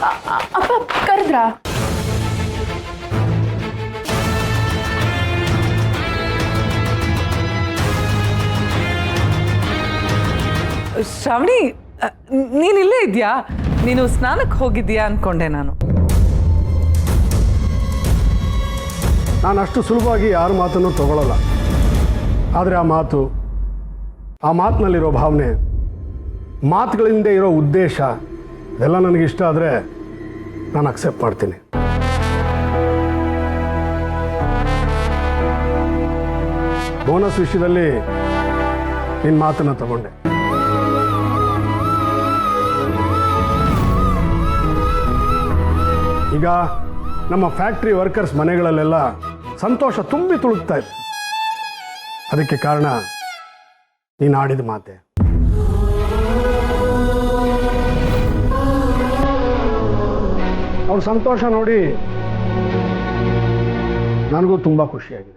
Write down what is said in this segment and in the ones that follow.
ಅಪ್ಪ ಕರೆದ್ರಾ? ಶ್ರಾವಣಿ, ನೀನಿಲ್ಲೇ ಇದೆಯಾ? ನೀನು ಸ್ನಾನಕ್ಕೆ ಹೋಗಿದ್ದೀಯಾ ಅನ್ಕೊಂಡೆ ನಾನು. ನಾನು ಅಷ್ಟು ಸುಲಭವಾಗಿ ಯಾರ ಮಾತನ್ನು ತಗೊಳ್ಳಲ್ಲ. ಆದರೆ ಆ ಮಾತಿನಲ್ಲಿರೋ ಭಾವನೆ, ಮಾತುಗಳಿಂದ ಇರೋ ಉದ್ದೇಶ ಇದೆಲ್ಲ ನನಗೆ ಇಷ್ಟ ಆದರೆ ನಾನು ಅಕ್ಸೆಪ್ಟ್ ಮಾಡ್ತೀನಿ. ಬೋನಸ್ ವಿಷಯದಲ್ಲಿ ನಿನ್ನ ಮಾತನ್ನು ತಗೊಂಡೆ. ಈಗ ನಮ್ಮ ಫ್ಯಾಕ್ಟ್ರಿ ವರ್ಕರ್ಸ್ ಮನೆಗಳಲ್ಲೆಲ್ಲ ಸಂತೋಷ ತುಂಬಿ ತುಳುಕ್ತಾ ಇದೆ. ಅದಕ್ಕೆ ಕಾರಣ ನೀನು ಆಡಿದ ಮಾತೆ. ಅವ್ರ ಸಂತೋಷ ನೋಡಿ ನನಗೂ ತುಂಬ ಖುಷಿಯಾಗಿದೆ.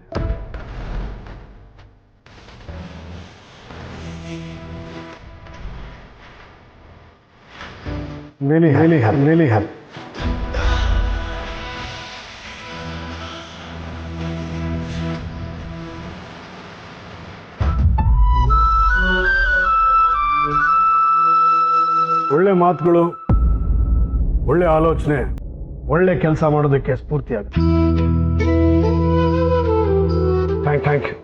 really happy. ಒಳ್ಳೆ ಮಾತುಗಳು, ಒಳ್ಳೆ ಆಲೋಚನೆ, ಒಳ್ಳೆ ಕೆಲಸ ಮಾಡೋದಕ್ಕೆ ಸ್ಫೂರ್ತಿಯಾಗುತ್ತೆ. Thank you.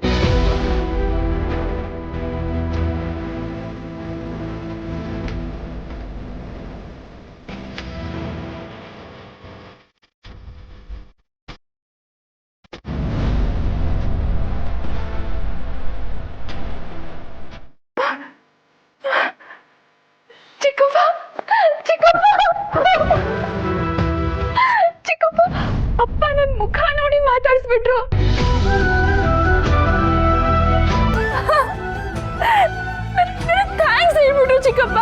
ಚಿಕ್ಕಪ್ಪ, ಅಪ್ಪ ನನ್ನ ಮುಖ ನೋಡಿ ಮಾತಾಡಿಸ್ಬಿಟ್ರು. ಥ್ಯಾಂಕ್ಸ್ ಹೇಳ್ಬಿಟ್ರು ಚಿಕ್ಕಪ್ಪ.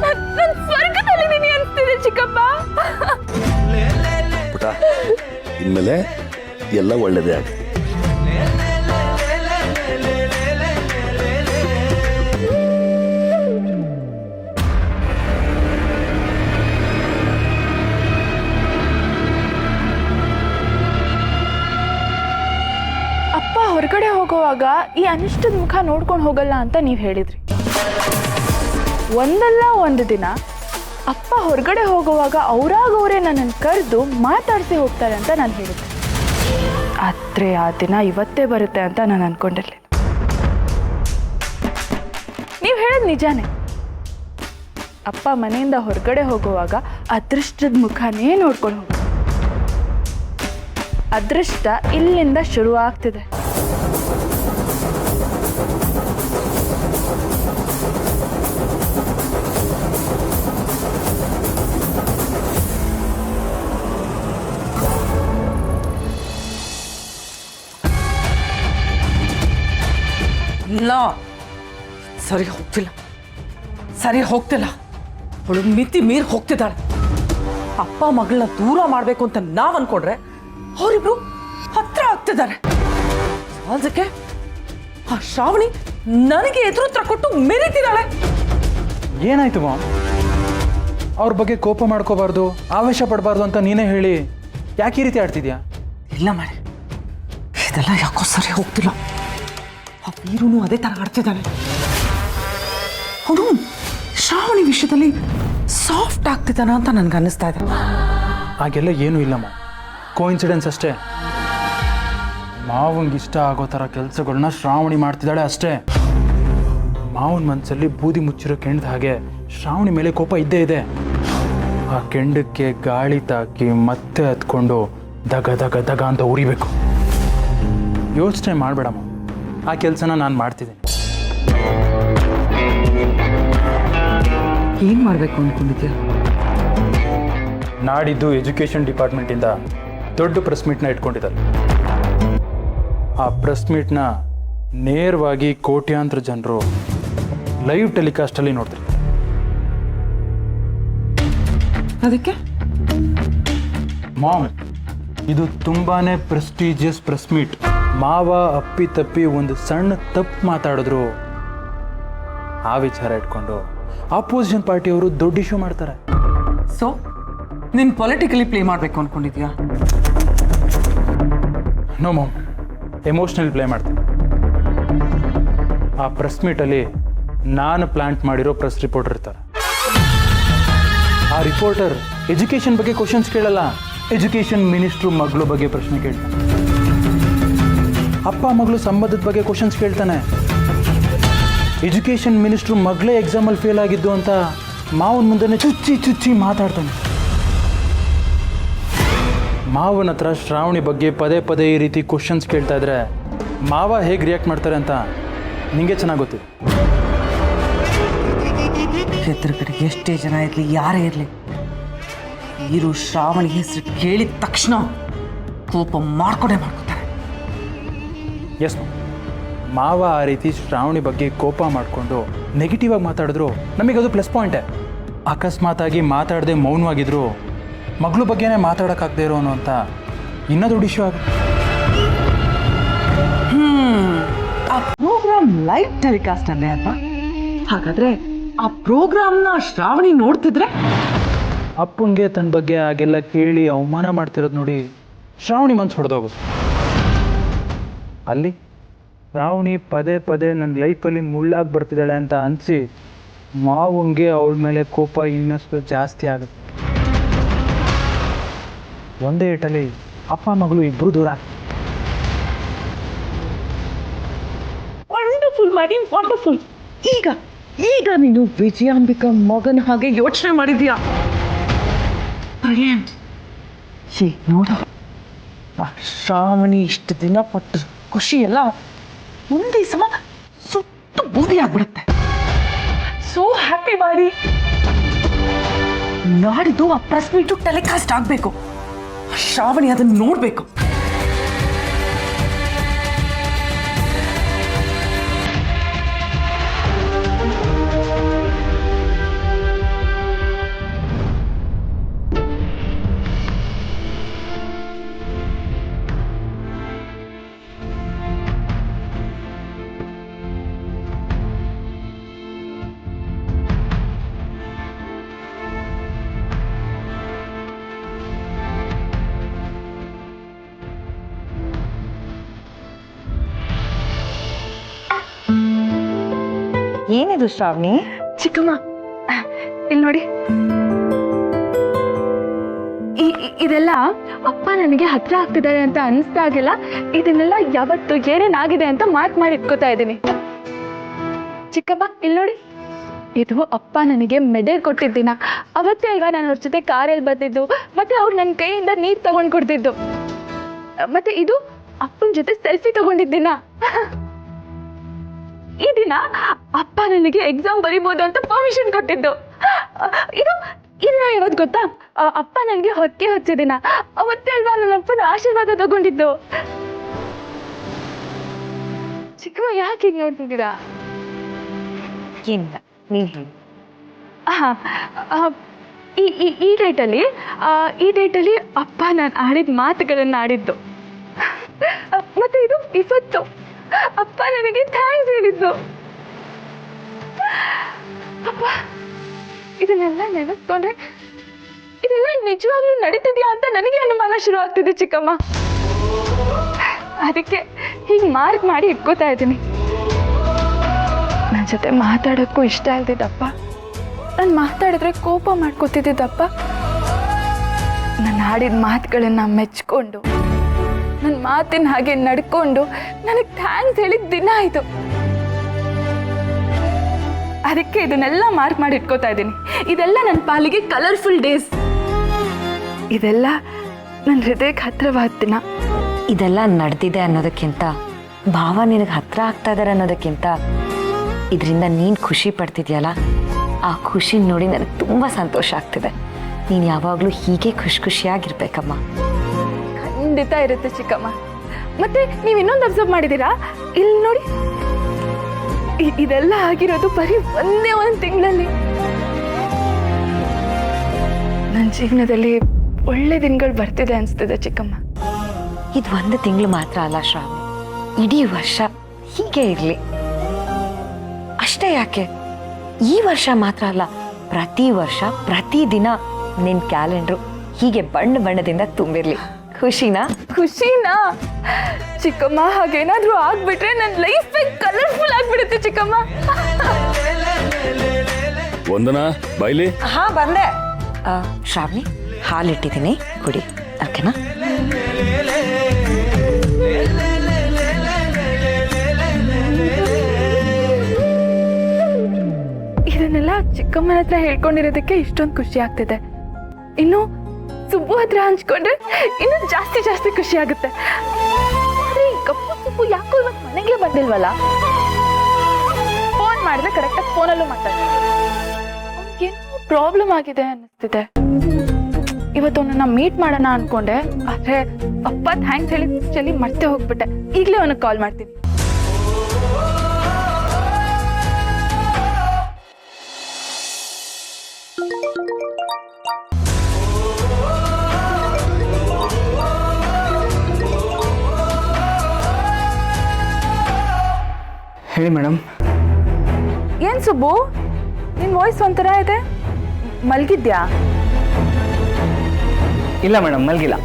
ನನ್ನ ಸ್ವರ್ಗದಲ್ಲಿದ್ದೀನಿ ಅನ್ಸ್ತಿದೆ ಚಿಕ್ಕಪ್ಪ. ಪುಟ, ಇನ್ಮೇಲೆ ಎಲ್ಲ ಒಳ್ಳೇದೇ ಆಗುತ್ತೆ. ಅಪ್ಪ ಹೊರಗಡೆ ಹೋಗುವಾಗ ಈ ಅನಿಷ್ಟದ ಮುಖ ನೋಡ್ಕೊಂಡು ಹೋಗಲ್ಲ ಅಂತ ನೀವು ಹೇಳಿದ್ರಿ. ಒಂದಲ್ಲ ಒಂದು ದಿನ ಅಪ್ಪ ಹೊರಗಡೆ ಹೋಗುವಾಗ ಅವರೇ ನನ್ನನ್ನು ಕರೆದು ಮಾತಾಡಿಸಿ ಹೋಗ್ತಾರೆ ಅಂತ ನಾನು ಹೇಳಿದ್ದೆ. ಆದರೆ ಆ ದಿನ ಇವತ್ತೇ ಬರುತ್ತೆ ಅಂತ ನಾನು ಅಂದ್ಕೊಂಡಿರಲಿಲ್ಲ. ನೀವು ಹೇಳೋದು ನಿಜಾನೇ. ಅಪ್ಪ ಮನೆಯಿಂದ ಹೊರಗಡೆ ಹೋಗುವಾಗ ಅದೃಷ್ಟದ ಮುಖನೇ ನೋಡ್ಕೊಂಡು ಹೋಗ. ಅದೃಷ್ಟ ಇಲ್ಲಿಂದ ಶುರು ಆಗ್ತಿದೆ. ಇಲ್ಲ, ಸರಿ ಹೋಗ್ತಿಲ್ಲ. ಅವಳು ಮಿತಿ ಮೀರಿ ಹೋಗ್ತಿದ್ದಾಳೆ. ಅಪ್ಪ ಮಗಳನ್ನ ದೂರ ಮಾಡಬೇಕು ಅಂತ ನಾವು ಅನ್ಕೊಂಡ್ರೆ ಅವರಿಬ್ರು ಹತ್ರ ಆಗ್ತಿದ್ದಾರೆ. ಅದಕ್ಕೆ ಆ ಶ್ರಾವಣಿ ನನಗೆ ಎದುರುತ್ರ ಕೊಟ್ಟು ಮೆರೀತಿದ್ದಾಳೆ. ಏನಾಯ್ತು ಮಾಮ್? ಅವ್ರ ಬಗ್ಗೆ ಕೋಪ ಮಾಡ್ಕೋಬಾರ್ದು, ಆವೇಶ ಪಡಬಾರ್ದು ಅಂತ ನೀನೇ ಹೇಳಿ ಯಾಕೆ ಈ ರೀತಿ ಆಡ್ತಿದ್ಯಾ? ಇಲ್ಲ ಮಾಡಿ, ಇದೆಲ್ಲ ಯಾಕೋ ಸರಿ ಹೋಗ್ತಿಲ್ಲ. ಆ ವೀರುನು ಅದೇ ಥರ ಆಡ್ತಿದ್ದಾನೆ. ಅವನು ಶ್ರಾವಣಿ ವಿಷಯದಲ್ಲಿ ಸಾಫ್ಟ್ ಆಗ್ತಿದ್ದಾನ ಅಂತ ನನ್ಗೆ ಅನ್ನಿಸ್ತಾ ಇದೆ. ಹಾಗೆಲ್ಲ ಏನೂ ಇಲ್ಲ ಮಾಮ್, ಕೋಇನ್ಸಿಡೆನ್ಸ್ ಅಷ್ಟೇ. ಮಾವಂಗೆ ಇಷ್ಟ ಆಗೋ ಥರ ಕೆಲಸಗಳನ್ನ ಶ್ರಾವಣಿ ಮಾಡ್ತಿದ್ದಾಳೆ ಅಷ್ಟೇ. ಮಾವನ ಮನಸ್ಸಲ್ಲಿ ಬೂದಿ ಮುಚ್ಚಿರೋ ಕೆಂಡದ ಹಾಗೆ ಶ್ರಾವಣಿ ಮೇಲೆ ಕೋಪ ಇದ್ದೇ ಇದೆ. ಆ ಕೆಂಡಕ್ಕೆ ಗಾಳಿ ತಾಕಿ ಮತ್ತೆ ಹತ್ಕೊಂಡು ದಗ ದಗ ದಗ ಅಂತ ಉರಿಬೇಕು. ಯೋಚನೆ ಮಾಡಬೇಡಮ್ಮ, ಆ ಕೆಲಸನ ನಾನು ಮಾಡ್ತಿದ್ದೀನಿ. ಏನು ಮಾಡಬೇಕು ಅಂದ್ಕೊಂಡಿದ್ಯಾ? ನಾಡಿದ್ದು ಎಜುಕೇಷನ್ ಡಿಪಾರ್ಟ್ಮೆಂಟಿಂದ ದೊಡ್ಡ ಪ್ರೆಸ್ ಮೀಟ್ನ ಇಟ್ಕೊಂಡಿದ್ದಾರೆ. ಆ ಪ್ರೆಸ್ ಮೀಟ್ನ ನೇರವಾಗಿ ಕೋಟ್ಯಾಂತರ ಜನರು ಲೈವ್ ಟೆಲಿಕಾಸ್ಟಲ್ಲಿ ನೋಡ್ತಾರೆ. ಅದಕ್ಕೆ ಮಾಮ್, ಇದು ತುಂಬಾನೇ ಪ್ರೆಸ್ಟೀಜಿಯಸ್ ಪ್ರೆಸ್ ಮೀಟ್. ಮಾವ ಅಪ್ಪಿ ತಪ್ಪಿ ಒಂದು ಸಣ್ಣ ತಪ್ಪು ಮಾತಾಡಿದ್ರು ಆ ವಿಚಾರ ಇಟ್ಕೊಂಡು ಆಪೋಸಿಷನ್ ಪಾರ್ಟಿಯವರು ದೊಡ್ಡ ಇಶ್ಯೂ ಮಾಡ್ತಾರೆ. ಸೊ ನೀನು ಪೊಲಿಟಿಕಲಿ ಪ್ಲೇ ಮಾಡಬೇಕು ಅಂದ್ಕೊಂಡಿದ್ಯಾ? ನೋ ಮಾಮ್, ಎಮೋಷ್ನಲ್ ಪ್ಲೇ ಮಾಡ್ತೀನಿ. ಆ ಪ್ರೆಸ್ ಮೀಟಲ್ಲಿ ನಾನು ಪ್ಲಾಂಟ್ ಮಾಡಿರೋ ಪ್ರೆಸ್ ರಿಪೋರ್ಟರ್ ಇರ್ತಾರೆ. ಆ ರಿಪೋರ್ಟರ್ ಎಜುಕೇಷನ್ ಬಗ್ಗೆ ಕ್ವಶನ್ಸ್ ಕೇಳಲ್ಲ, ಎಜುಕೇಷನ್ ಮಿನಿಸ್ಟ್ರು ಮಗಳು ಬಗ್ಗೆ ಪ್ರಶ್ನೆ ಕೇಳ್ತಾನೆ. ಅಪ್ಪ ಮಗಳು ಸಂಬಂಧದ ಬಗ್ಗೆ ಕ್ವಶನ್ಸ್ ಕೇಳ್ತಾನೆ. ಎಜುಕೇಷನ್ ಮಿನಿಸ್ಟ್ರು ಮಗಳೇ ಎಕ್ಸಾಮಲ್ಲಿ ಫೇಲ್ ಆಗಿದ್ದು ಅಂತ ಮಾವನ ಮುಂದೆ ಚುಚ್ಚಿ ಮಾತಾಡ್ತಾನೆ. ಮಾವನ ಹತ್ರ ಶ್ರಾವಣಿ ಬಗ್ಗೆ ಪದೇ ಪದೇ ಈ ರೀತಿ ಕ್ವಶನ್ಸ್ ಕೇಳ್ತಾ ಇದ್ರೆ ಮಾವ ಹೇಗೆ ರಿಯಾಕ್ಟ್ ಮಾಡ್ತಾರೆ ಅಂತ ನಿಂಗೆ ಚೆನ್ನಾಗಿ ಗೊತ್ತಿದೆ. ಎದುರುಗಡೆ ಎಷ್ಟೇ ಜನ ಇರಲಿ, ಯಾರೇ ಇರಲಿ, ಇರು ಶ್ರಾವಣಿ ಹೆಸರು ಕೇಳಿದ ತಕ್ಷಣ ಕೋಪ ಮಾಡ್ಕೊತಾರೆ. ಎಸ್ ಮಾವ ಆ ರೀತಿ ಶ್ರಾವಣಿ ಬಗ್ಗೆ ಕೋಪ ಮಾಡಿಕೊಂಡು ನೆಗೆಟಿವ್ ಆಗಿ ಮಾತಾಡಿದ್ರು ನಮಗದು ಪ್ಲಸ್ ಪಾಯಿಂಟೇ. ಅಕಸ್ಮಾತಾಗಿ ಮಾತಾಡದೆ ಮೌನವಾಗಿದ್ರು ಮಗಳ ಬಗ್ಗೆನೇ ಮಾತಾಡೋಕ್ಕಾಗದೇ ಇರೋನು ಅಂತ ಇನ್ನೂ ದೊಡ್ಡ ಇಶ್ಯೂ ಆಗುತ್ತೆ. ಆ ಪ್ರೋಗ್ರಾಮ್ ಲೈವ್ ಟೆಲಿಕಾಸ್ಟ್ ಅಲ್ಲೇ ಅಲ್ವಾ? ಹಾಗಾದ್ರೆ ಆ ಪ್ರೋಗ್ರಾಮ್ನ ಶ್ರಾವಣಿ ನೋಡ್ತಿದ್ರೆ ಅಪ್ಪಂಗೆ ತನ್ನ ಬಗ್ಗೆ ಹಾಗೆಲ್ಲ ಕೇಳಿ ಅವಮಾನ ಮಾಡ್ತಿರೋದು ನೋಡಿ ಶ್ರಾವಣಿ ಮನ್ಸು ಹೊಡೆದೋಗುತ್ತೆ. ಅಲ್ಲಿ ಶ್ರಾವಣಿ ಪದೇ ಪದೇ ನನ್ನ ಲೈಫಲ್ಲಿ ಮುಳ್ಳಾಗಿ ಬರ್ತಿದ್ದಾಳೆ ಅಂತ ಅನಿಸಿ ಮಾವಂಗೆ ಅವಳ ಮೇಲೆ ಕೋಪ ಇನ್ನಷ್ಟು ಜಾಸ್ತಿ ಆಗುತ್ತೆ. ಒಂದೇ ಏಟಲ್ಲಿ ಅಪ್ಪ ಮಗಳು ಇಬ್ಬರು ದೂರ ಆಗ್ತಾರೆ. ವಂಡರ್ಫುಲ್ ಮಾಡಿ ವಂಡರ್ಫುಲ್. ಈಗ ನೀನು ವಿಜಯಾಂಬಿಕಾ ಮಗನ ಹಾಗೆ ಯೋಚನೆ ಮಾಡಿದ್ಯಾ? ನೋಡು, ಶ್ರಾವಣಿ ಇಷ್ಟು ದಿನ ಪಟ್ಟು ಖುಷಿ ಎಲ್ಲ ಒಂದೇ ಸಮ ಸುತ್ತು ಬೂದಿ ಆಗ್ಬಿಡುತ್ತೆ. ಸೋ ಹ್ಯಾಪಿ ಮಾಡಿ. ನಾಡಿದ್ದು ಆ ಪ್ರೆಸ್ ಮೀಟು ಟೆಲಿಕಾಸ್ಟ್ ಆಗಬೇಕು. ಶ್ರಾವಣಿ ಅದನ್ನ ನೋಡ್ಬೇಕು. ಏನಿದು ಶ್ರಾವಣಿ? ಚಿಕ್ಕಮ್ಮ ಇಲ್ಲಿ ನೋಡಿ, ಇದೆಲ್ಲ ಅಪ್ಪ ನನಗೆ ಹತ್ರ ಆಗ್ತಿದ್ದಾರೆ ಅಂತ ಅನಿಸ್ದಾಗೆಲ್ಲ ಇದನ್ನೆಲ್ಲ ಯಾವತ್ತು ಏನೇನಾಗಿದೆ ಅಂತ ಮಾಡಿ ಇಟ್ಕೋತಾ ಇದ್ದೀನಿ. ಚಿಕ್ಕಮ್ಮ ಇಲ್ಲಿ ನೋಡಿ, ಇದು ಅಪ್ಪ ನನಗೆ ಮೆಡಲ್ ಕೊಟ್ಟಿದ್ದಿನ ಅವತ್ತೇ ಅಲ್ವಾ ನಾನು ಅವ್ರ ಜೊತೆ ಕಾರಲ್ಲಿ ಬಂದಿದ್ದು, ಮತ್ತೆ ಅವ್ರು ನನ್ನ ಕೈಯಿಂದ ನೀರು ತಗೊಂಡು ಕೊಡ್ತಿದ್ದು, ಮತ್ತೆ ಇದು ಅಪ್ಪನ ಜೊತೆ ಸೆಲ್ಫಿ ತಗೊಂಡಿದ್ದಿನ. ಈ ದಿನ ಅಪ್ಪ ನನಗೆ ಎಕ್ಸಾಮ್ ಬರಿಬೋದು ಅಂತ ಪರ್ಮಿಷನ್ ಕೊಟ್ಟಿದ್ದು. ಇದು ಯಾವತ್ತು ಗೊತ್ತಾ? ಅಪ್ಪ ನನಗೆ ಹೊಕ್ಕೆ ಹಚ್ಚಿದಿನ ಅವತ್ತೇ ಅಲ್ವಾ ನನ್ನ ಅಪ್ಪನ ಆಶೀರ್ವಾದ ತಗೊಂಡಿದ್ದು. ಚಿಕ್ಕಮ್ಮ ಯಾಕೆ ಹೀಗೆ ನೋಡ್ತಿದ್ದೀರಾ? ಏನಿಲ್ಲ, ನೀನು ಹೇಳಿ. ಈ ಡೇಟಲ್ಲಿ ಅಪ್ಪ ನಾನು ಆಡಿದ ಮಾತುಗಳನ್ನು ಆಡಿದ್ದು. ಮತ್ತೆ ಇದು ಇವತ್ತು ಅಪ್ಪ ನನಗೆ ಥ್ಯಾಂಕ್ಸ್ ಹೇಳಿದ್ದು. ಅಪ್ಪ ಇದನ್ನೆಲ್ಲ ನೆನೆಸ್ಕೊಂಡ್ರೆ ಇದೆಲ್ಲ ನಿಜವಾಗ್ಲೂ ನಡೀತಿದ್ಯಾ ಅಂತ ನನಗೆ ಅನುಮಾನ ಶುರು ಆಗ್ತಿದೆ ಚಿಕ್ಕಮ್ಮ. ಅದಕ್ಕೆ ಹೀಗೆ ಮಾಡಿ ಇಟ್ಕೋತಾ ಇದ್ದೀನಿ. ನನ್ನ ಜೊತೆ ಮಾತಾಡೋಕ್ಕೂ ಇಷ್ಟ ಇಲ್ದಿದ್ದಪ್ಪ, ನಾನು ಮಾತಾಡಿದ್ರೆ ಕೋಪ ಮಾಡ್ಕೋತಿದ್ದಪ್ಪ, ನಾನು ಆಡಿದ ಮಾತುಗಳನ್ನು ಮೆಚ್ಕೊಂಡು ನನ್ನ ಮಾತಿನ ಹಾಗೆ ನಡ್ಕೊಂಡು ನನಗೆ ಥ್ಯಾಂಕ್ಸ್ ಹೇಳಿದ ದಿನ ಆಯಿತು. ಅದಕ್ಕೆ ಇದನ್ನೆಲ್ಲ ಮಾಡಿ ಇಟ್ಕೋತಾ ಇದ್ದೀನಿ. ಇದೆಲ್ಲ ನನ್ನ ಪಾಲಿಗೆ ಕಲರ್ಫುಲ್ ಡೇಸ್. ಇದೆಲ್ಲ ನನ್ನ ಹೃದಯಕ್ಕೆ ಹತ್ರವಾದ ದಿನ. ಇದೆಲ್ಲ ನಡೆದಿದೆ ಅನ್ನೋದಕ್ಕಿಂತ, ಭಾವ ನಿನಗೆ ಹತ್ರ ಆಗ್ತಾ ಇದ್ದಾರೆ ಅನ್ನೋದಕ್ಕಿಂತ, ಇದರಿಂದ ನೀನು ಖುಷಿ ಪಡ್ತಿದ್ಯಲ್ಲ, ಆ ಖುಷಿ ನೋಡಿ ನನಗೆ ತುಂಬ ಸಂತೋಷ ಆಗ್ತಿದೆ. ನೀನು ಯಾವಾಗಲೂ ಹೀಗೆ ಖುಷಿಯಾಗಿರ್ಬೇಕಮ್ಮ. ಖಂಡಿತ ಇರುತ್ತೆ ಚಿಕ್ಕಮ್ಮ. ಮತ್ತೆ ನೀವು ಇನ್ನೊಂದು ಅಬ್ಸರ್ವ್ ಮಾಡಿದ್ದೀರಾ? ಇಲ್ಲಿ ನೋಡಿ, ಇದೆಲ್ಲ ಆಗಿರೋದು ಬರೀ ಒಂದೇ ಒಂದು ತಿಂಗಳಲ್ಲಿ. ನನ್ನ ಜೀವನದಲ್ಲಿ ಒಳ್ಳೆ ದಿನಗಳು ಬರ್ತಿದೆ ಅನಿಸ್ತಿದೆ ಚಿಕ್ಕಮ್ಮ. ಇದು ಒಂದು ತಿಂಗಳು ಮಾತ್ರ ಅಲ್ಲ ಶ್ರಾವಣಿ, ಇಡೀ ವರ್ಷ ಹೀಗೆ ಇರಲಿ. ಅಷ್ಟೇ ಯಾಕೆ, ಈ ವರ್ಷ ಮಾತ್ರ ಅಲ್ಲ, ಪ್ರತಿ ವರ್ಷ ಪ್ರತಿ ದಿನ ನಿನ್ ಕ್ಯಾಲೆಂಡ್ರು ಹೀಗೆ ಬಣ್ಣ ಬಣ್ಣದಿಂದ ತುಂಬಿರ್ಲಿ. ಖುಷಿನಾ? ಖುಷಿನಾ? ಚಿಕ್ಕಮ್ಮ ಹಾಗೇನಾದ್ರೂ ಆಗ್ಬಿಟ್ರೆ ನನ್ನ ಲೈಫ್ ಕಲರ್ಫುಲ್ ಆಗ್ಬಿಡುತ್ತೆ ಚಿಕ್ಕಮ್ಮ. ವಂದನಾ ಬೈಲಿ. ಹಾ ಬಂದೆ. ಶ್ರಾವಣಿ, ಹಾಲಿಟ್ಟಿದ್ದೀನಿ, ಕುಡಿ. ಓಕೆನಾ? ಇದನ್ನೆಲ್ಲ ಚಿಕ್ಕಮ್ಮನ ಹತ್ರ ಹೇಳ್ಕೊಂಡಿರೋದಕ್ಕೆ ಇಷ್ಟೊಂದು ಖುಷಿ ಆಗ್ತಿದೆ. ಇನ್ನು ಸುಬ್ಬು ಹತ್ರ ಹಂಚ್ಕೊಂಡ್ರೆ ಇನ್ನು ಜಾಸ್ತಿ ಜಾಸ್ತಿ ಖುಷಿ ಆಗುತ್ತೆ. ಆದ್ರೆ ಈ ಕಪ್ಪು ಸುಬ್ಬು ಯಾಕೋ ಇವತ್ತು ಮನೆಗೆ ಬಂದಿಲ್ವಲ್ಲ? ಫೋನ್ ಮಾಡಿದ್ರೆ ಕರೆಕ್ಟಾಗಿ ಫೋನಲ್ಲೂ ಮಾತಾಡ್ತೀನಿ. ಏನೋ ಪ್ರಾಬ್ಲಮ್ ಆಗಿದೆ ಅನ್ನಿಸ್ತಿದೆ. ಇವತ್ತು ಅವನನ್ನ ಮೀಟ್ ಮಾಡೋಣ ಅನ್ಕೊಂಡೆ, ಆದ್ರೆ ಅಪ್ಪ ಥ್ಯಾಂಕ್ಸ್ ಹೇಳಿ ಮರ್ತೆ ಹೋಗ್ಬಿಟ್ಟೆ. ಈಗಲೇ ಅವನಿಗೆ ಕಾಲ್ ಮಾಡ್ತೀನಿ. ಹೇಳಿ ಮೇಡಮ್. ಏನ್ ಸುಬ್ಬು, ನಿನ್ ವಾಯ್ಸ್ ಒಂಥರ ಇದೆ, ಮಲ್ಗಿದ್ಯಾ? ಇಲ್ಲ ಮೇಡಮ್, ಮಲಗಿಲ್ಲ.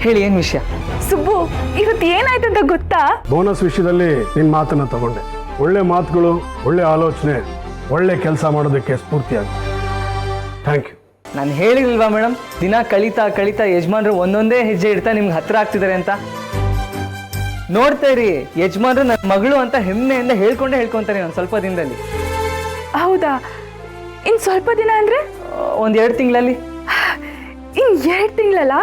ಹೇಳಿ, ಏನು ವಿಷಯ? ಸುಬ್ಬು, ಇವತ್ತು ಏನಾಯ್ತು ಅಂತ ಗೊತ್ತಾ? ಬೋನಸ್ ವಿಷಯದಲ್ಲಿ ನಿನ್ನ ಮಾತನ್ನು ತಗೊಂಡೆ. ಒಳ್ಳೆ ಮಾತುಗಳು, ಒಳ್ಳೆ ಆಲೋಚನೆ, ಒಳ್ಳೆ ಕೆಲಸ ಮಾಡೋದಕ್ಕೆ ಸ್ಫೂರ್ತಿಯಾಗುತ್ತೆ. Thank you. ನಾನು ಹೇಳಿಲ್ವಾ ಮೇಡಮ್, ದಿನ ಕಳೀತಾ ಕಳೀತಾ ಯಜಮಾನ್ರು ಒಂದೊಂದೇ ಹೆಜ್ಜೆ ಇಡ್ತಾ ನಿಮ್ಗೆ ಹತ್ರ ಆಗ್ತಿದ್ದಾರೆ ಅಂತ. ನೋಡ್ತಾ ಇರಿ, ಯಜಮಾನ್ರು ನನ್ನ ಮಗಳು ಅಂತ ಹೆಮ್ಮೆಯಿಂದ ಹೇಳ್ಕೊಂತಾರೆ ಒಂದು ಸ್ವಲ್ಪ ದಿನದಲ್ಲಿ. ಹೌದಾ? ಇನ್ ಸ್ವಲ್ಪ ದಿನ ಅಂದ್ರೆ ಒಂದು 2 ತಿಂಗಳಲ್ಲಿ. ಇನ್ 2 ತಿಂಗಳಲ್ಲ?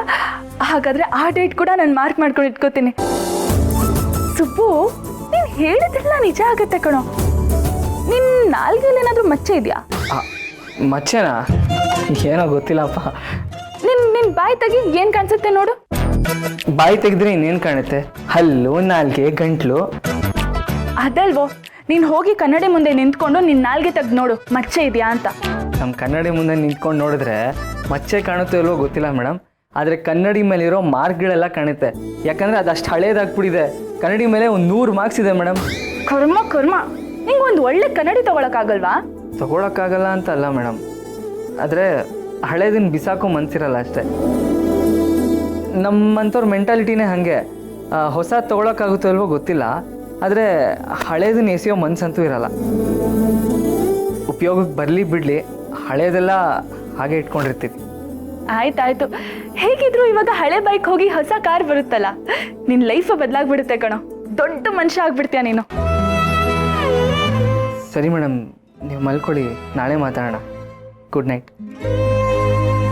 ಹಾಗಾದ್ರೆ ಆ ಡೇಟ್ ಕೂಡ ನಾನು ಮಾರ್ಕ್ ಮಾಡ್ಕೊಂಡು ಇಟ್ಕೋತೀನಿ. ಸುಬ್ಬು, ನೀನ್ ಹೇಳಿದ್ರೆಲ್ಲ ನಿಜ ಆಗತ್ತೆ ಕಣೋ. ನಿನ್ ನಾಲ್ಗೆಲ್ಲಿ ಏನಾದ್ರೂ ಮಚ್ಚೆ ಇದೆಯಾ? ಮಚ್ಚೆನಾ? ಏನೋ ಗೊತ್ತಿಲ್ಲಪ್ಪ. ನಿನ್ ಬಾಯಿ ತೆಗಿ, ಏನ್ ಕಾಣಿಸುತ್ತೆ ನೋಡು. ಬಾಯಿ ತೆಗೆದ್ರೆ ಇನ್ನೇನು ಕಾಣುತ್ತೆ? ಹಲ್ಲು, ನಾಲ್ಗೆ, ಗಂಟ್ಲು. ಅದಲ್ವೋ, ನೀನ್ ಹೋಗಿ ಕನ್ನಡಿ ಮುಂದೆ ನಿಂತ್ಕೊಂಡು ನಿನ್ ನಾಲ್ಗೆ ತೆಗ್ದು ನೋಡು, ಮಚ್ಚೆ ಇದೆಯಾ ಅಂತ. ನಮ್ಮ ಕನ್ನಡಿ ಮುಂದೆ ನಿಂತ್ಕೊಂಡು ನೋಡಿದ್ರೆ ಮಚ್ಚೆ ಕಾಣುತ್ತೋ ಇಲ್ವೋ ಗೊತ್ತಿಲ್ಲ ಮೇಡಮ್, ಆದರೆ ಕನ್ನಡಿ ಮೇಲಿರೋ ಮಾರ್ಕ್ಗಳೆಲ್ಲ ಕಾಣುತ್ತೆ. ಯಾಕಂದರೆ ಅದಷ್ಟು ಹಳೇದಾಗ್ಬಿಟ್ಟಿದೆ. ಕನ್ನಡಿ ಮೇಲೆ ಒಂದು 100 ಮಾರ್ಕ್ಸ್ ಇದೆ ಮೇಡಮ್. ಕರ್ಮ, ನಿಂಗೆ ಒಂದು ಒಳ್ಳೆ ಕನ್ನಡಿ ತಗೊಳಕ್ಕಾಗಲ್ವಾ? ತಗೊಳಕ್ಕಾಗಲ್ಲ ಅಂತ ಅಲ್ಲ ಮೇಡಮ್, ಆದರೆ ಹಳೇದನ್ನ ಬಿಸಾಕೋ ಮನ್ಸಿರಲ್ಲ ಅಷ್ಟೇ. ನಮ್ಮಂಥವ್ರ ಮೆಂಟಾಲಿಟಿನೇ ಹಾಗೆ. ಹೊಸ ತೊಗೊಳಕ್ಕಾಗುತ್ತೋ ಇಲ್ವೋ ಗೊತ್ತಿಲ್ಲ, ಆದರೆ ಹಳೇದನ್ನ ಎಸೆಯೋ ಮನ್ಸಂತೂ ಇರಲ್ಲ. ಉಪಯೋಗಕ್ಕೆ ಬರಲಿ ಬಿಡಲಿ, ಹಳೇದೆಲ್ಲ ಹಾಗೆ ಇಟ್ಕೊಂಡಿರ್ತೀವಿ. ಆಯ್ತಾಯ್ತು, ಹೇಗಿದ್ರು ಇವಾಗ ಹಳೆ ಬೈಕ್ ಹೋಗಿ ಹೊಸ ಕಾರ್ ಬರುತ್ತಲ್ಲ, ನಿನ್ ಲೈಫ್ ಬದಲಾಗ್ಬಿಡುತ್ತೆ ಕಣೋ. ದೊಡ್ಡ ಮನುಷ್ಯ ಆಗ್ಬಿಡ್ತೀಯ ನೀನು. ಸರಿ ಮೇಡಮ್, ನೀವು ಮಲ್ಕೊಳ್ಳಿ, ನಾಳೆ ಮಾತಾಡೋಣ. Good night.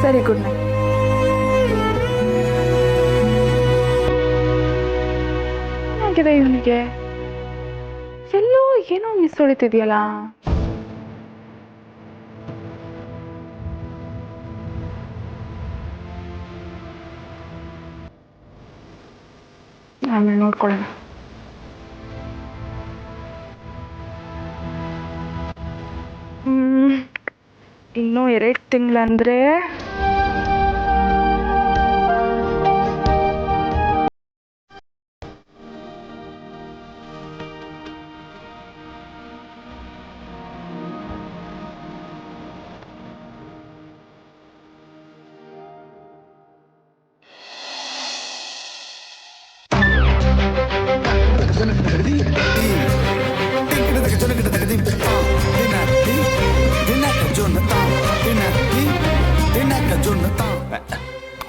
ಸರಿ, ಗುಡ್ ನೈಟ್. ಏನಾಗಿದೆ ಇವನಿಗೆ? ಎಲ್ಲೋ ಏನೋ ಮಿಸ್ ಹೊಡಿತಿದ್ಯಲ್ಲ. ಆಮೇಲೆ ನೋಡ್ಕೊಳ್ಳೋಣ. ಇನ್ನೂ 2 ತಿಂಗಳಂದ್ರೆ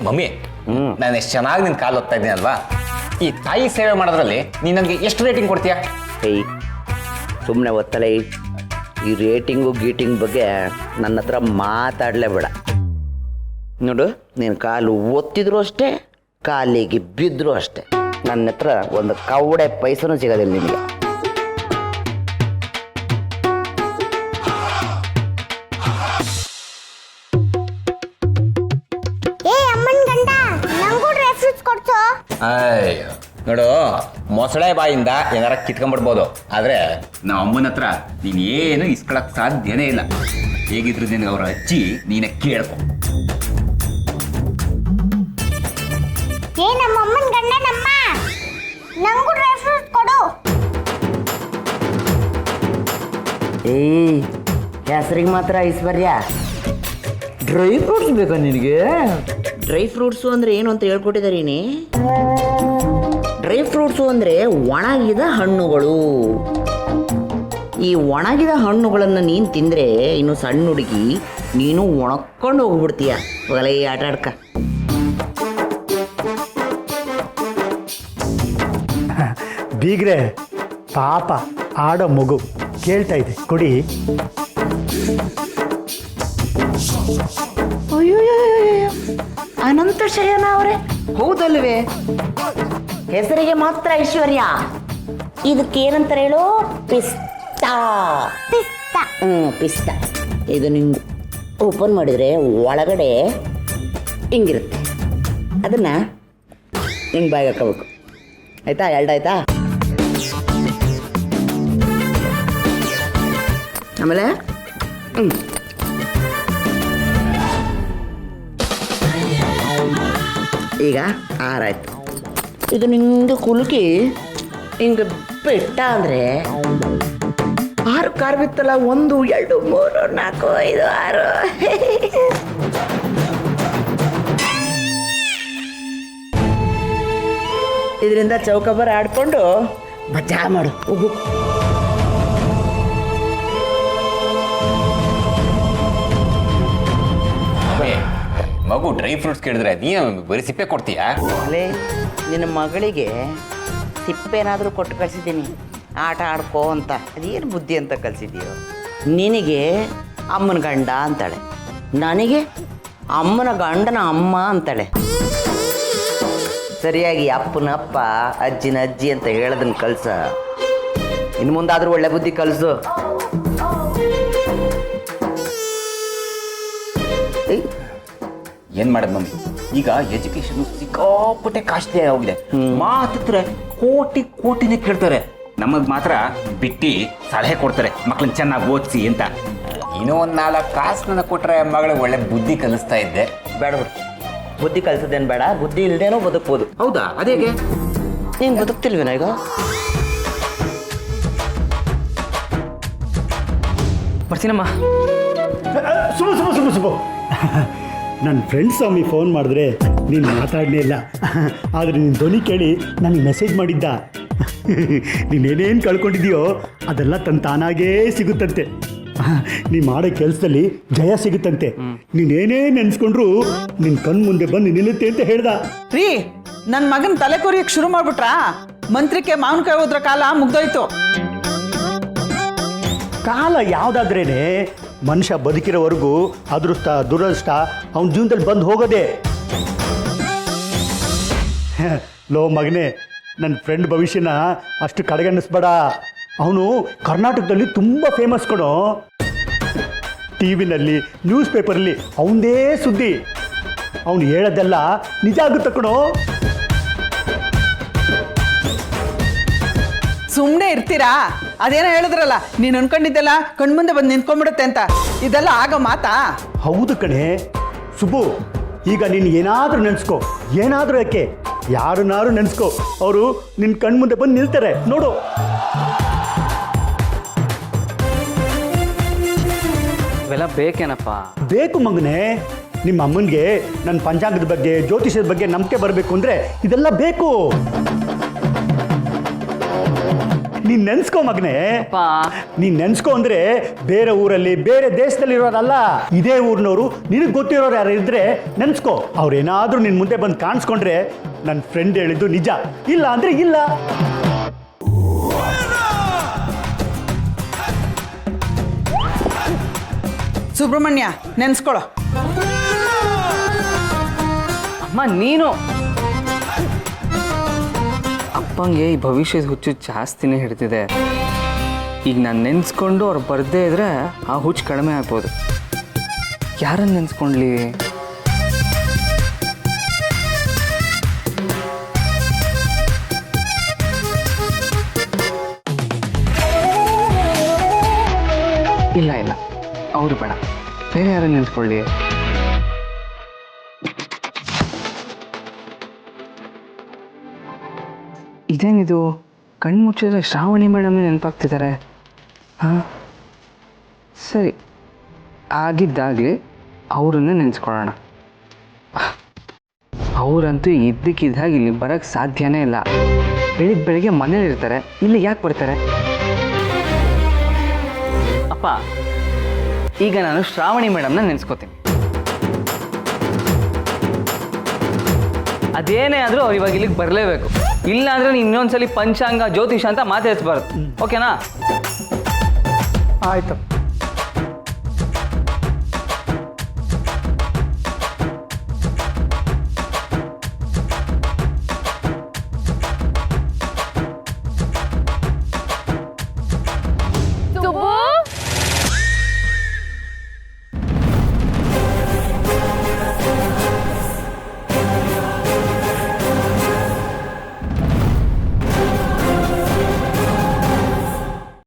ಮಮ್ಮಿ, ನಾನು ಎಷ್ಟು ಚೆನ್ನಾಗಿ ನಿನ್ನ ಕಾಲು ಓದ್ತಾ ಇದ್ದೀನಿ ಅಲ್ವಾ? ಈ ತಾಯಿ ಸೇವೆ ಮಾಡೋದ್ರಲ್ಲಿ ನೀನು ನನಗೆ ಎಷ್ಟು ರೇಟಿಂಗ್ ಕೊಡ್ತೀಯಾ? ಏಯ್, ಸುಮ್ಮನೆ ಒತ್ತಲೆ. ಈ ರೇಟಿಂಗು ಗೀಟಿಂಗ್ ಬಗ್ಗೆ ನನ್ನ ಹತ್ರ ಮಾತಾಡಲೇಬೇಡ. ನೋಡು, ನೀನು ಕಾಲು ಒತ್ತಿದ್ರು ಅಷ್ಟೇ, ಕಾಲಿಗೆ ಬಿದ್ದರೂ ಅಷ್ಟೇ. ನನ್ನ ಹತ್ರ ಒಂದು ಕವಡೆ ಪೈಸನೂ ಸಿಗೋದಿಲ್ಲ ನಿನಗೆ. ಅಯ್ಯೋ ನೋಡು, ಮೊಸಳೆ ಬಾಯಿಂದ ಏನಾರ ಕಿತ್ಕೊಂಡ್ಬಿಡ್ಬೋದು, ಆದ್ರೆ ನಮ್ಮ ಅಮ್ಮನ ಹತ್ರ ನೀನ್ ಏನು ಇಸ್ಕೊಳಕ್ ಸಾಧ್ಯನೇ ಇಲ್ಲ. ಹೇಗಿದ್ರು ನಿನ್ಗೆ ಅವ್ರ ಅಜ್ಜಿ, ನೀನೇ ಕೇಳ್ಕೊ. ಏಯ್, ಹೆಸರಿಗೆ ಮಾತ್ರ ಐಶ್ವರ್ಯ. ಡ್ರೈ ಫ್ರೂಟ್ಸ್ ಬೇಕಾ ನಿನಗೆ? ಡ್ರೈ ಫ್ರೂಟ್ಸು ಅಂದರೆ ಏನು ಅಂತ ಹೇಳ್ಕೊಟ್ಟಿದ್ದಾರೆ ನೀ. ಡ್ರೈ ಫ್ರೂಟ್ಸು ಅಂದರೆ ಒಣಗಿದ ಹಣ್ಣುಗಳು. ಈ ಒಣಗಿದ ಹಣ್ಣುಗಳನ್ನು ನೀನು ತಿಂದರೆ ಇನ್ನು ಸಣ್ಣ ಹುಡುಗಿ ನೀನು ಒಣಕೊಂಡು ಹೋಗ್ಬಿಡ್ತೀಯ. ಒಲೆ ಆಟ ಆಡ್ಕ. ಬೀಗ್ರೆ ಪಾಪ ಆಡೋ ಮಗು ಕೇಳ್ತಾ ಇದೆ, ಕೊಡಿ. ಅನಂತ ಶಯನ ಅವರೇ, ಹೌದಲ್ವೇ? ಹೆಸರಿಗೆ ಮಾತ್ರ ಐಶ್ವರ್ಯ, ಇದಕ್ಕೇನಂತಾರೆ ಹೇಳು? ಪಿಸ್ತಾ. ಪಿಸ್ತಾ. ಪಿಸ್ತಾ. ಇದು ನಿಂಗೆ ಓಪನ್ ಮಾಡಿದರೆ ಒಳಗಡೆ ಹಿಂಗಿರುತ್ತೆ. ಅದನ್ನು ಹಿಂಗೆ ಬಾಯಿಗೆ ಹಾಕೋಬೇಕು. ಆಯ್ತಾ? ಎರಡಾಯ್ತಾ? ಆಮೇಲೆ ಈಗ ಆರಾಯ್ತು. ಇದು ನಿಂಗೆ ಕುಲುಕಿ ಹಿಂಗೆ ಬೆಟ್ಟ ಅಂದರೆ 6 ಕಾರ್ ಬಿತ್ತಲ್ಲ. 1 2 3 4 5 6. ಇದರಿಂದ ಚೌಕಬಾರ ಆಡ್ಕೊಂಡು ಮಜಾ ಮಾಡು. ಹೋಗು. ಮಗು ಡ್ರೈ ಫ್ರೂಟ್ಸ್ ಕೇಳಿದ್ರೆ ನೀನು ಬರೀ ಸಿಪ್ಪೆ ಕೊಡ್ತೀಯಾ? ಅಲ್ಲೇ ನಿನ್ನ ಮಗಳಿಗೆ ಸಿಪ್ಪೇನಾದರೂ ಕೊಟ್ಟು ಕಳಿಸಿದ್ದೀನಿ, ಆಟ ಆಡ್ಕೋ ಅಂತ. ಅದೇನು ಬುದ್ಧಿ ಅಂತ ಕಲಿಸಿದ್ದೀಯೋ? ನಿನಗೆ ಅಮ್ಮನ ಗಂಡ ಅಂತಾಳೆ, ನನಗೆ ಅಮ್ಮನ ಗಂಡನ ಅಮ್ಮ ಅಂತಾಳೆ. ಸರಿಯಾಗಿ ಅಪ್ಪನ ಅಪ್ಪ, ಅಜ್ಜಿನ ಅಜ್ಜಿ ಅಂತ ಹೇಳೋದನ್ನ ಕಲಿಸ. ಇನ್ನು ಮುಂದಾದರೂ ಒಳ್ಳೆ ಬುದ್ಧಿ ಕಲಿಸು. ಏನ್ ಮಾಡೋದು ಮಮ್ಮಿ, ಈಗ ಎಜುಕೇಶನ್ ಸಿಕ್ಕಾಪಟ್ಟೆ ಕಾಸ್ಟ್ಲಿ ಆಗೋಗಿದೆ. ಮಾತ್ರ ಕೋಟಿನೇ ಕೇಳ್ತಾರೆ. ನಮಗ್ ಮಾತ್ರ ಬಿಟ್ಟು ಸಲಹೆ ಕೊಡ್ತಾರೆ, ಮಕ್ಳನ್ನ ಚೆನ್ನಾಗಿ ಓದಿಸಿ ಅಂತ. ಇನ್ನೂ 1-4 ಕಾಸು ನನಗೆ ಕೊಟ್ರೆ ಮಗಳಿಗೆ ಒಳ್ಳೆ ಬುದ್ಧಿ ಕಲಿಸ್ತಾ ಇದ್ದೆ. ಬೇಡ ಬಿಡು, ಬುದ್ಧಿ ಕಲಿಸೋದೇನು ಬೇಡ. ಬುದ್ಧಿ ಇಲ್ದೇನೋ ಬದುಕ್ಬೋದು. ಹೌದಾ? ಅದೇಗೆ? ನೀನು ಬದುಕ್ತಿಲ್ವೇನೋ ಈಗ? ಬರ್ತೀನಮ್ಮ. ಸುಬು ನನ್ನ ಫ್ರೆಂಡ್ ಸ್ವಾಮಿ ಫೋನ್ ಮಾಡಿದ್ರೆ ನೀನು ಮಾತಾಡಲೇ ಇಲ್ಲ. ಆದರೆ ನಿನ್ನ ಧ್ವನಿ ಕೇಳಿ ನನಗೆ ಮೆಸೇಜ್ ಮಾಡಿದ್ದ. ನೀನೇನೇನು ಕಳ್ಕೊಂಡಿದೆಯೋ ಅದೆಲ್ಲ ತಾನಾಗೇ ಸಿಗುತ್ತಂತೆ. ನೀ ಮಾಡೋ ಕೆಲಸದಲ್ಲಿ ಜಯ ಸಿಗುತ್ತಂತೆ. ನೀನೇನೇ ನೆನೆಸ್ಕೊಂಡ್ರು ನಿನ್ನ ಕಣ್ಣು ಮುಂದೆ ಬಂದು ನಿಲ್ಲುತ್ತೆ ಅಂತ ಹೇಳ್ದ. ರೀ, ನನ್ನ ಮಗನ ತಲೆ ಕೊರಿಯಕ್ಕೆ ಶುರು ಮಾಡ್ಬಿಟ್ರಾ? ಮಂತ್ರಿಕೆ ಮಾವಿನಕಾಯಿ ಹೋದ್ರ ಕಾಲ ಮುಗ್ದೋಯ್ತು. ಕಾಲ ಯಾವುದಾದ್ರೇನೆ ಮನುಷ್ಯ ಬದುಕಿರೋವರೆಗೂ ಅದೃಷ್ಟ ದುರದೃಷ್ಟ ಅವನ ಜೀವನದಲ್ಲಿ ಬಂದು ಹೋಗೋದೆ. ಲೋ ಮಗನೇ, ನನ್ನ ಫ್ರೆಂಡ್ ಭವಿಷ್ಯನ ಅಷ್ಟು ಕಡೆಗಣಿಸ್ಬೇಡ. ಅವನು ಕರ್ನಾಟಕದಲ್ಲಿ ತುಂಬ ಫೇಮಸ್ ಕಣೋ. ಟಿ ವಿನಲ್ಲಿ, ನ್ಯೂಸ್ ಪೇಪರಲ್ಲಿ ಅವನದೇ ಸುದ್ದಿ. ಅವನು ಹೇಳೋದೆಲ್ಲ ನಿಜ ಆಗುತ್ತೆ ಕಣೋ. ಸುಮ್ಮನೆ ಇರ್ತೀರಾ? ಅದೇನೋ ಹೇಳಿದ್ರಲ್ಲ, ನೀನು ಅನ್ಕೊಂಡಿದ್ದೆಲ್ಲ ಕಣ್ಮುಂದೆ ಬಂದು ನಿಂತ್ಕೊಂಡ್ಬಿಡುತ್ತೆ ಅಂತ. ಇದೆಲ್ಲ ಆಗ ಮಾತಾ? ಹೌದು ಕಣೆ ಸುಬ್ಬು. ಈಗ ನೀನು ಏನಾದರೂ ನೆನೆಸ್ಕೋ, ಏನಾದರೂ ಯಾಕೆ ಯಾರನ್ನಾರು ನೆನೆಸ್ಕೋ, ಅವರು ನಿನ್ನ ಕಣ್ಮುಂದೆ ಬಂದು ನಿಲ್ತಾರೆ ನೋಡು. ಇವೆಲ್ಲ ಬೇಕೇನಪ್ಪ? ಬೇಕು ಮಗನೇ. ನಿಮ್ಮ ಅಮ್ಮನಿಗೆ ನನ್ನ ಪಂಚಾಂಗದ ಬಗ್ಗೆ, ಜ್ಯೋತಿಷದ ಬಗ್ಗೆ ನಂಬಿಕೆ ಬರಬೇಕು ಅಂದರೆ ಇದೆಲ್ಲ ಬೇಕು. ನೀನು ನೆನೆಸ್ಕೋ ಮಗನೇ. ನೀನು ನೆನೆಸ್ಕೋ ಅಂದರೆ ಬೇರೆ ಊರಲ್ಲಿ, ಬೇರೆ ದೇಶದಲ್ಲಿ ಇರೋರಲ್ಲ, ಇದೇ ಊರಿನವರು. ನಿನಗೆ ಗೊತ್ತಿರೋರು ಯಾರು ಇದ್ದರೆ ನೆನೆಸ್ಕೋ. ಅವ್ರೇನಾದರೂ ನಿನ್ನ ಮುಂದೆ ಬಂದು ಕಾಣಿಸ್ಕೊಂಡ್ರೆ ನನ್ನ ಫ್ರೆಂಡ್ ಹೇಳಿದ್ದು ನಿಜ, ಇಲ್ಲ ಅಂದರೆ ಇಲ್ಲ. ಸುಬ್ರಹ್ಮಣ್ಯ, ನೆನೆಸ್ಕೊಳ್ಳೋ. ಅಮ್ಮ ನೀನು ಅಪ್ಪಂಗೆ ಈ ಭವಿಷ್ಯದ ಹುಚ್ಚು ಜಾಸ್ತಿನೇ ಹಿಡ್ತಿದೆ. ಈಗ ನಾನು ನೆನೆಸ್ಕೊಂಡು ಅವ್ರು ಬರ್ದೇ ಇದ್ರೆ ಆ ಹುಚ್ಚು ಕಡಿಮೆ ಆಗ್ಬೋದು. ಯಾರನ್ನು ನೆನೆಸ್ಕೊಂಡ್ಲಿ? ಇಲ್ಲ ಇಲ್ಲ, ಅವರು ಬೇಡ, ಬೇರೆ ಯಾರನ್ನು ನೆನೆಸ್ಕೊಳ್ಳಿ? ಇದೇನಿದು, ಕಣ್ಣು ಮುಚ್ಚಿದ್ರೆ ಶ್ರಾವಣಿ ಮೇಡಮ್ ನೆನಪಾಗ್ತಿದ್ದಾರೆ. ಹಾಂ ಸರಿ, ಆಗಿದ್ದಾಗಲಿ ಅವರನ್ನೇ ನೆನೆಸ್ಕೊಳ್ಳೋಣ. ಅವರಂತೂ ಇದ್ದಕ್ಕಿದ್ದಾಗ ಇಲ್ಲಿ ಬರೋಕ್ಕೆ ಸಾಧ್ಯನೇ ಇಲ್ಲ. ಬೆಳಿಗ್ಗೆ ಮನೇಲಿರ್ತಾರೆ, ಇಲ್ಲಿ ಯಾಕೆ ಬರ್ತಾರೆ? ಅಪ್ಪ, ಈಗ ನಾನು ಶ್ರಾವಣಿ ಮೇಡಮ್ನ ನೆನೆಸ್ಕೋತೀನಿ. ಅದೇನೇ ಆದರೂ ಅವ್ರು ಇವಾಗ ಇಲ್ಲಿಗೆ ಬರಲೇಬೇಕು. ಇಲ್ಲ ಅಂದರೆ ನೀನು ಇನ್ನೊಂದ್ಸಲಿ ಪಂಚಾಂಗ ಜ್ಯೋತಿಷ ಅಂತ ಮಾತಾಡಿಸ್ಬಾರ್ದು. ಓಕೆನಾ? ಆಯ್ತು.